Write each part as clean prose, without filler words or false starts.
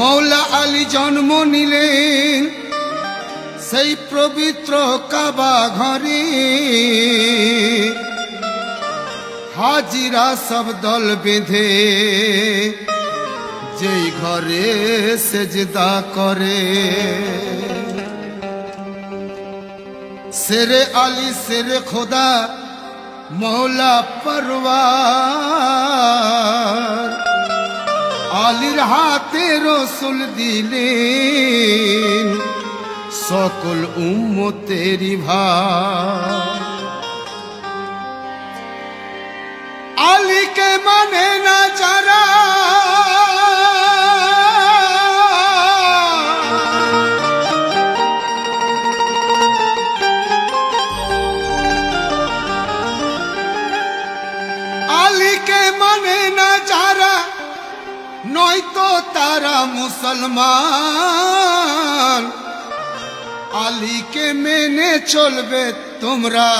মৌলা আলী জন্ম নিলেন সেই পবিত্র কাবা ঘরে। হাজিরা সব দল বেঁধে যেই ঘরে সেজদা করে। शेरे आली शेरे खुदा मौला परवार आलिर हाथे रसूल दिलेन सकल उम्मतेरी भार। आली के माने ना जारा आली के माने ना जारा नयतो तारा मुसलमान। आली के मेने चलबे তোমরা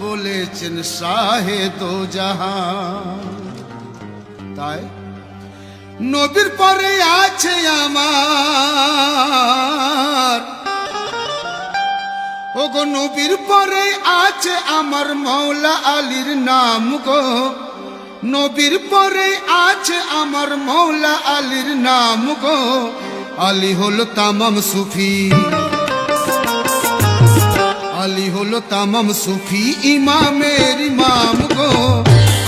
বলেছেন শাহে দো জাহান। তাই নবীর পরে আছে আমার, ওগো নবীর পরে আছে আমার মৌলা আলীর নাম গো। নবীর পরে আছে আমার মৌলা আলীর নাম গো। আলী হলো তামাম সুফি, আলী হলো তামাম সুফি ইমামের ইমাম গো।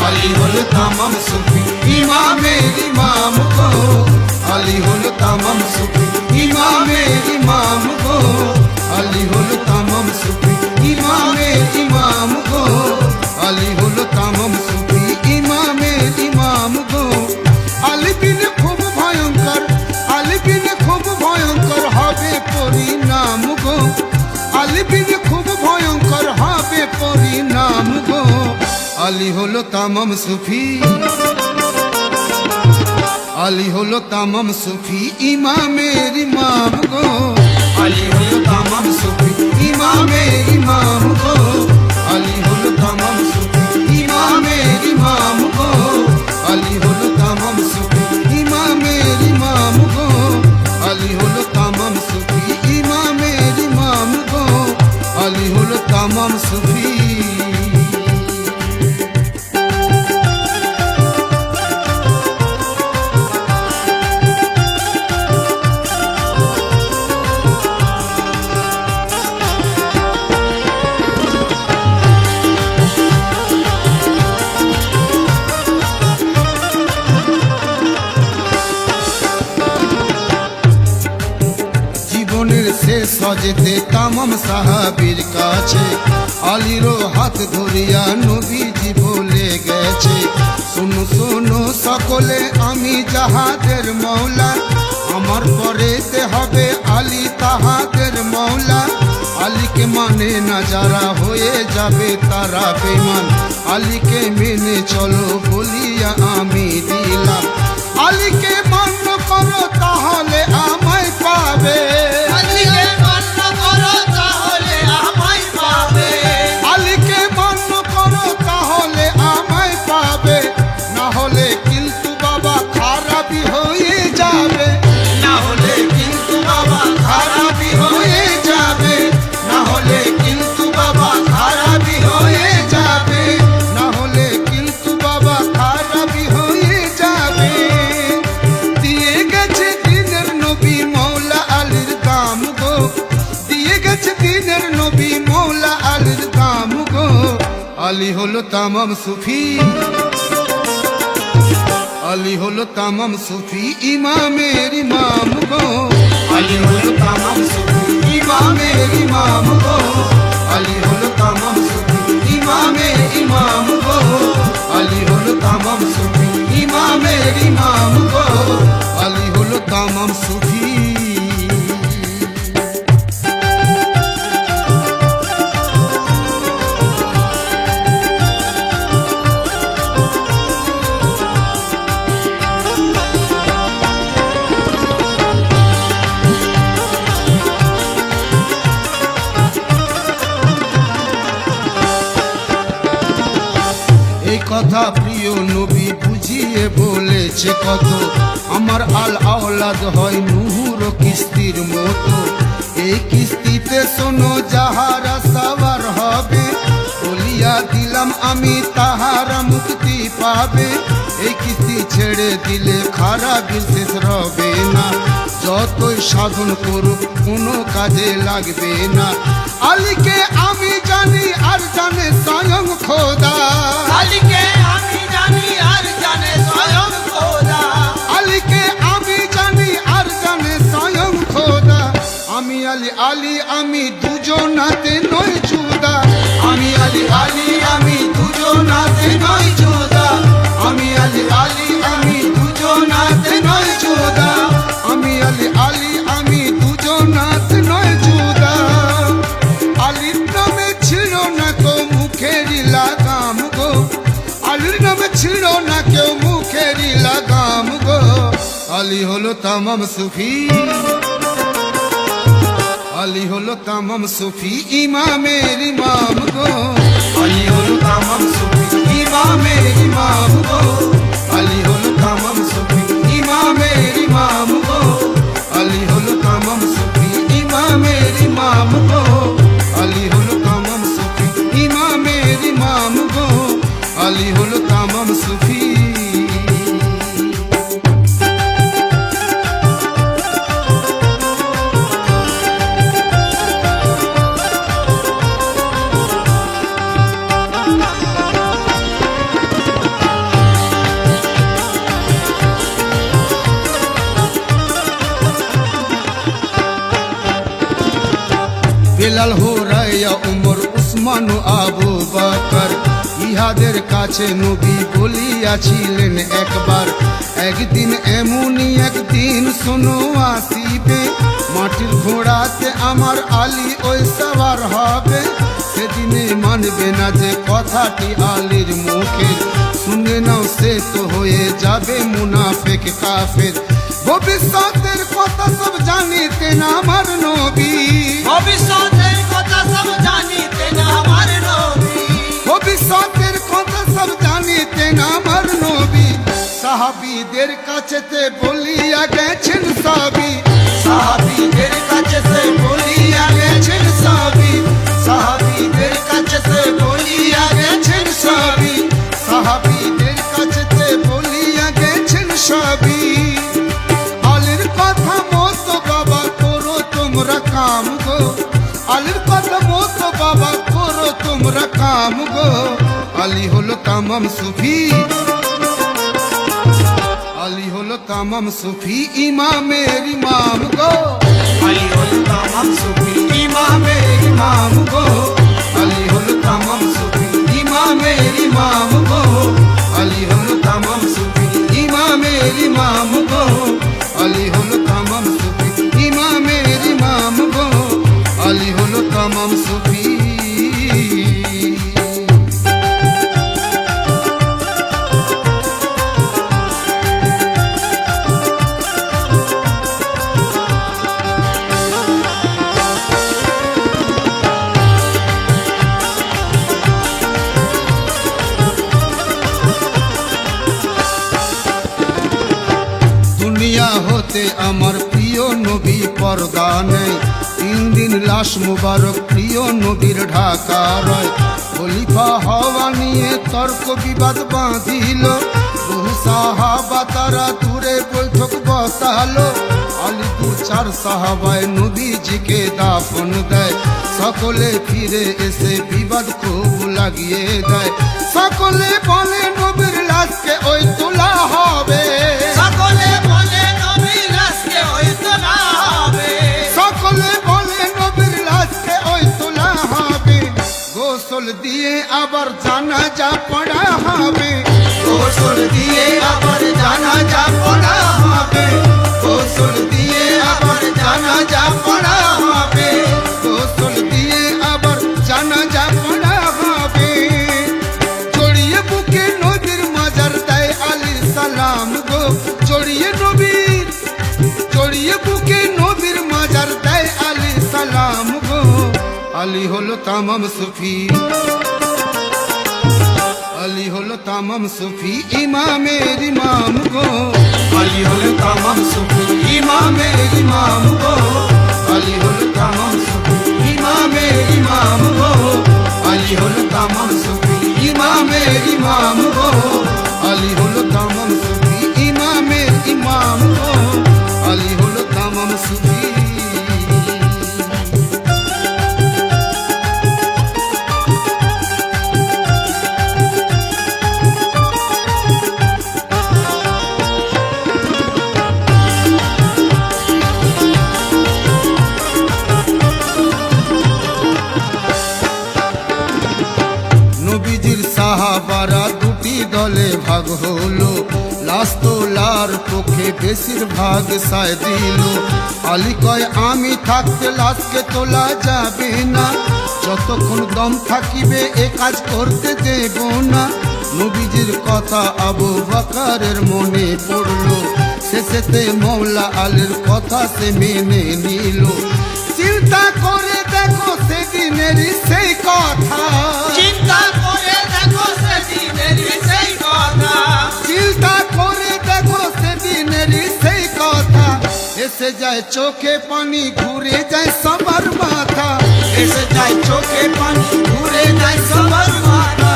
আলী হলো তামাম সুফি ইমামের ইমাম গো। আলী হলো তামাম সুফি ইমামের ইমাম গো। আলী হলো তামাম সুফি ইমামের ইমাম গো। আলী হলো তামাম সুফি ইমামের ইমাম গো। আলী বিনে খুব ভয়ঙ্কর, আলী বিনে খুব ভয়ঙ্কর হবে পরিণাম গো। আলী বিনে খুব ভয়ঙ্কর হবে পরিণাম গো। আলী হলো তামাম সুফি, আলী হলো তামাম সুফি ইমামের ইমাম গো। আলী হলো তামাম সুফি ইমামের ইমাম গো। আলী হলো তামাম সুফি ইমামের ইমাম গো। আলী হলো তামাম সুফি ইমামের ইমাম গো। আলী হলো তামাম সুফি ইমামের ইমাম গো। আলী হলো তামাম সুফি। সজেতে তামাম সাহাবীর কাছে আলীরও হাত ধরিয়া নবীজি বলে গেছে, শোনো শোনো সকলে আমি যাহাদের মৌলা, আমার পরেতে হবে আলী তাহাদের মৌলা। আলীকে মানে না যারা হয়ে যাবে তারা বেঈমান। আলীকে মেনে চলো বলিয়া আমি দিলাম। আলীকে মান্য করো তাহলে আমায় পাবে। আলীকে মান্য করো তাহলে আমায় পাবে। আলীকে মান্য করো তাহলে আমায় পাবে। না হলে কিন্তু বাবা খারাপই হয়ে যাবে। না হলে কিন্তু বাবা খারাপই হয়ে যাবে। না হলে কিন্তু বাবা খারাপই হয়ে যাবে। না হলে কিন্তু বাবা খারাপই হয়ে যাবে। দিয়ে গেছে দিনের নবী মৌলা আলীর দাম গো। দিয়ে গেছে দিনের নবী মৌলা আলীর দাম গো। আলী হলো তামাম সুফি, আলী হলো তামাম সুফি ইমামের ইমাম গো। আলী হলো তামাম সুফি ইমামের ইমাম গো। আলী হলো তামাম সুফি ইমামের ইমাম গো। আলী হলো তামাম সুফি ইমামের ইমাম গো। আলী হলো তামাম সুফি। কথা প্রিয় নবী বুঝিয়ে বলেছে কত, আমার আল আওলাদ হয় নূর কিস্তির মতো। এই কিস্তিতে শোনো যাহারা সাওয়ার হবে, বলিয়া দিলাম আমি তাহারা মুক্তি পাবে। এই কিস্তি ছেড়ে দিলে খারাপ বিশেষ রবে না, যতই সাধন করুক কোনো কাজে লাগবে না। আলীকে আমি জানি আর জানে স্বয়ং খোদা, আলীকে আমি জানি আর জানে স্বয়ং খোদা, আলীকে আমি জানি আর জানে স্বয়ং খোদা। আমি আলী আলী আমি দুজনাতে নই জুদা, আমি আলী আলী আমি দুজনাতে নই জুদা, আমি আলী আলী আমি দুজনাতে নই জুদা, আমি আলী আলী আমি দুজনাতে নই জুদা। আলীর নামে ছিল না তো মুখেরই লাগাম গো, আলীর নামে ছিল না কেউ মুখেরই লাগাম গো। আলী হলো তামাম সুফি, আলী হলো তামাম সুফি ইমামের ইমাম গো, আলী হলো তামাম সুফি ইমামের ইমাম গো, আলী হলো তামাম সুফি ইমামের ইমাম গো, আলী হলো তামাম সুফি ইমামের ইমাম গো, আলী হলো তামাম সুফি ইমামের ইমাম গো, আলী হলো তামাম সুফি। বেলাল হোরাইয়া উমর উসমান আবু বকর, ইহাদের কাছে নবী বলিয়াছিলেন একবার, একদিন এমনই একদিন শোনো আসিবে, মাটির ঘোড়াতে আমার আলী ওই সওয়ার হবে। সেদিনে মানবে না যে কথাটি আলীর মুখে, শুনে নাও সে তো হয়ে যাবে মুনাফিক কাফের। ভবিষ্যতের কথা সব জানিতেন আমার নবী, ভবিষ্যতের কথা সব জানিতেন আমার নবী, ভবিষ্যতের কথা সব জানিতেন আমার নবী। সাহাবীদের কাছেতে বলিয়া গেছেন সবই, সাহাবীদের কাছেতে বলিয়া গেছেন সবই, সাহাবীদের কাছেতে বলিয়া গেছেন সবই, সাহাবীদের কাছেতে বলিয়া গেছেন সবই। আলীর কথা মতো বাবা করো তোমরা কাম গো, আলীর কথা মতো বাবা করো তোমরা কাম গো। আলী হলো তামাম সুফি, আলী হলো তামাম সুফি ইমামের ইমাম গো, আলী হলো তামাম সুফি ইমামের ইমাম গো, আলী হলো তামাম সুফি ইমামের ইমাম গো, আলী হলো তামাম সুফি ইমামের ইমাম গো, আলী হলো তামাম সুফি ইমামের ইমাম গো, আলী হলো তামাম সুফি। দুনিয়া হতে আমার প্রিয় নবী পর্দা নেই, 3 দিন লাশ মুবারক প্রিয় নবীর ঢাকা রয়। খলিফা হওয়া নিয়ে তর্ক বিবাদ বাঁধিল, বহু সাহাবা তারা দূরে বৈঠক বসালো। আলী 2-4 সাহাবায় নবীজিকে দাফন দেয়, সকলে ফিরে এসে বিবাদ খুব লাগিয়ে দেয়। সকলে বলে নবীর লাশকে ওই তোলা হবে, সকলে বলে নবীর লাশকে ওই তোলা হবে, সকলে বলে নবীর লাশকে ওই তোলা হবে। গোসল দিয়ে আবার জানাজা পড়া হবে, গোসল দিয়ে আবার জানাজা পড়া হবে, গোসল দিয়ে আবার জানাজা পড়া হবে, গোসল দিয়ে আবার জানাজা পড়া হবে। জড়িয়ে বুকে নবীর মাজার দেয় আলী সালাম গো, জড়িয়ে নবীর, জড়িয়ে বুকে নবীর মাজার দেয় আলী সালাম গো। আলী হলো তামাম সুফি, আলী আলী হলো তামাম সুফি ইমামের ইমাম গো, আলী হলো তামাম সুফি ইমামের ইমাম গো, আলী হলো তামাম সুফি ইমামের ইমাম গো, আলী হলো তামাম সুফি ইমামের ইমাম গো, আলী হলো তামাম সুফি ইমামের ইমাম গো, আলী হলো তামাম সুফি। নবীজির সাহাবারা দুটি দলে ভাগ হলো, লাশ তোলার পক্ষে বেশিরভাগ সায় দিল। আলী কয় আমি থাকতে লাশকে তোলা যাবে না, যতক্ষণ দম থাকিবে এ কাজ করতে দেব না। নবীজির কথা আবু বকরের মনে পড়লো, শেষেতে মৌলা আলীর কথা সে মেনে নিল। চিন্তা করে দেখো সেদিনেরই সেই কথা, চিন্তা করে দেখো সেদিনেরই সেই কথা, চিন্তা করে দেখো সেদিনেরই সেই কথা। এসে যায় চোখে পানি ঘুরে যায় সবার মাথা, এসে যায় চোখে পানি ঘুরে যায় সবার মাথা,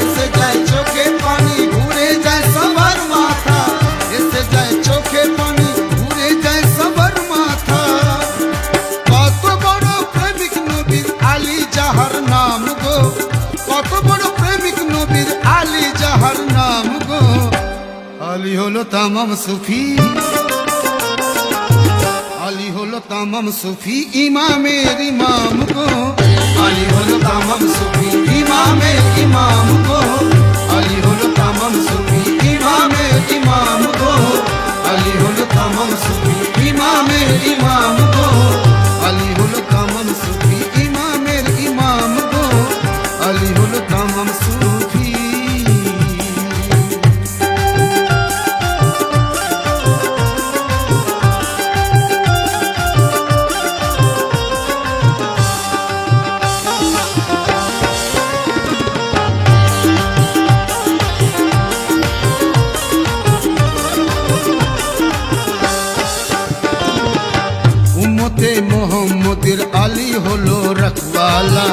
এসে যায় চোখে পানি ঘুরে যায় সবার মাথা, এসে যায় চোখে পানি ঘুরে যায় সবার মাথা। কত বড় প্রেমিক নবীর আলী যাহার নাম গো, কত বড় প্রেমিক নবীর আলী যাহার নাম গো, আলী হলো তামাম সুফি, আলী হলো তামাম সুফি ইমামের ইমাম গো, আলী হলো তামাম সুফি ইমামের ইমাম গো, আলী হলো তামাম সুফি ইমামের ইমাম গো, আলী হলো তামাম সুফি ইমামের ইমাম গো, আলী হলো তামাম সুফি ইমামের ইমাম গো, আলী হলো তামাম সুফি। উম্মতে মোহাম্মদের আলী হলো রখওয়ালা,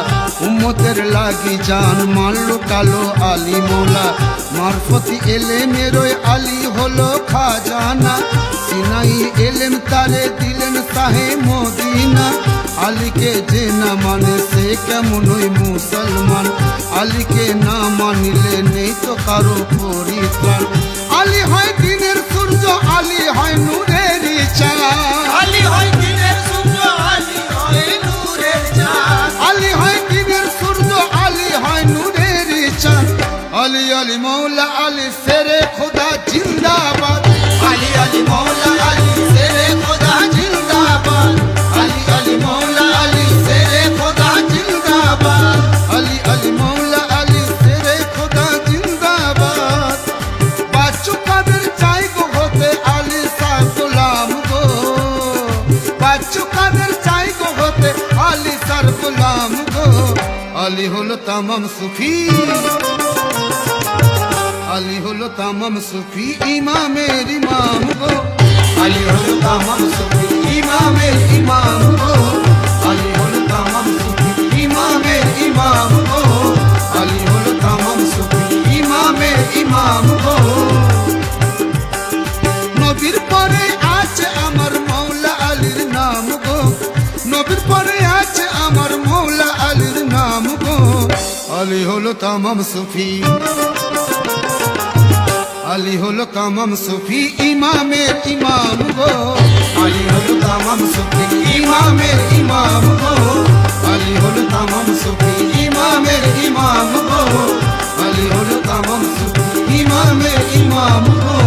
উম্মতের লাগি জান মাল লুটালো আলী মৌলা। মারফতি এলেমের আলী হলো খাজানা, সিনাই এলেম তারে দিলেন শাহে মদিনা। আলীকে যে না মানে সে কেমন ওই মুসলমান, আলীকে না মানিলে নেই তো কারো পরিত্রাণ। আলী হয় দিনের সূর্য, আলী হয় নূরের চাঁদ, আলী হয় দিনের সূর্য, আলী হয় নূরের চাঁদ, আলী হয় দিনের সূর্য, আলী হয় নূরের চাঁদ। আলী আলী মৌলা আলী শেরে খোদা জিন্দাবাদ, আলী আলী মৌলা আলী শেরে খোদা জিন্দাবাদ, আলী আলী মৌলা আলী শেরে খোদা জিন্দাবাদ, আলী আলী মৌলা আলী শেরে খোদা জিন্দাবাদ। বাচ্চু কাদের চাই গো হতে আলী শাহ গোলাম গো, বাচ্চু কাদের চাই গো হতে আলী শাহ গোলাম গো, আলী হলো তামাম সুফি, আলী হলো তামাম সুফি ইমামের ইমাম গো, আলী হলো তামাম সুফি ইমামের ইমাম গো, আলী হলো তামাম সুফি ইমামের ইমাম গো, আলী হলো তামাম সুফি ইমামের ইমাম গো। নবীর পরে আছে আমার মৌলা আলীর নাম গো, নবীর পরে আছে আমার মৌলা আলীর নাম গো, আলী হলো তামাম সুফি, আলী হলো তামাম সুফি ইমামের ইমাম গো, আলী হলো তামাম সুফি ইমামের ইমাম গো, আলী হলো তামাম সুফি ইমামের ইমাম গো, আলী হলো তামাম সুফি ইমামের ইমাম গো,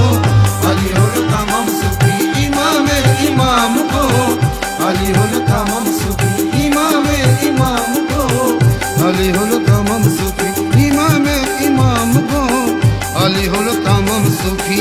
আলী হলো তামাম সুফি ইমামের ইমাম গো, আলী হলো তামাম সুফি ইমামের ইমাম গো, আলী হলো তামাম সুফি ইমামের ইমাম গো, আলী হলো তামাম সুফি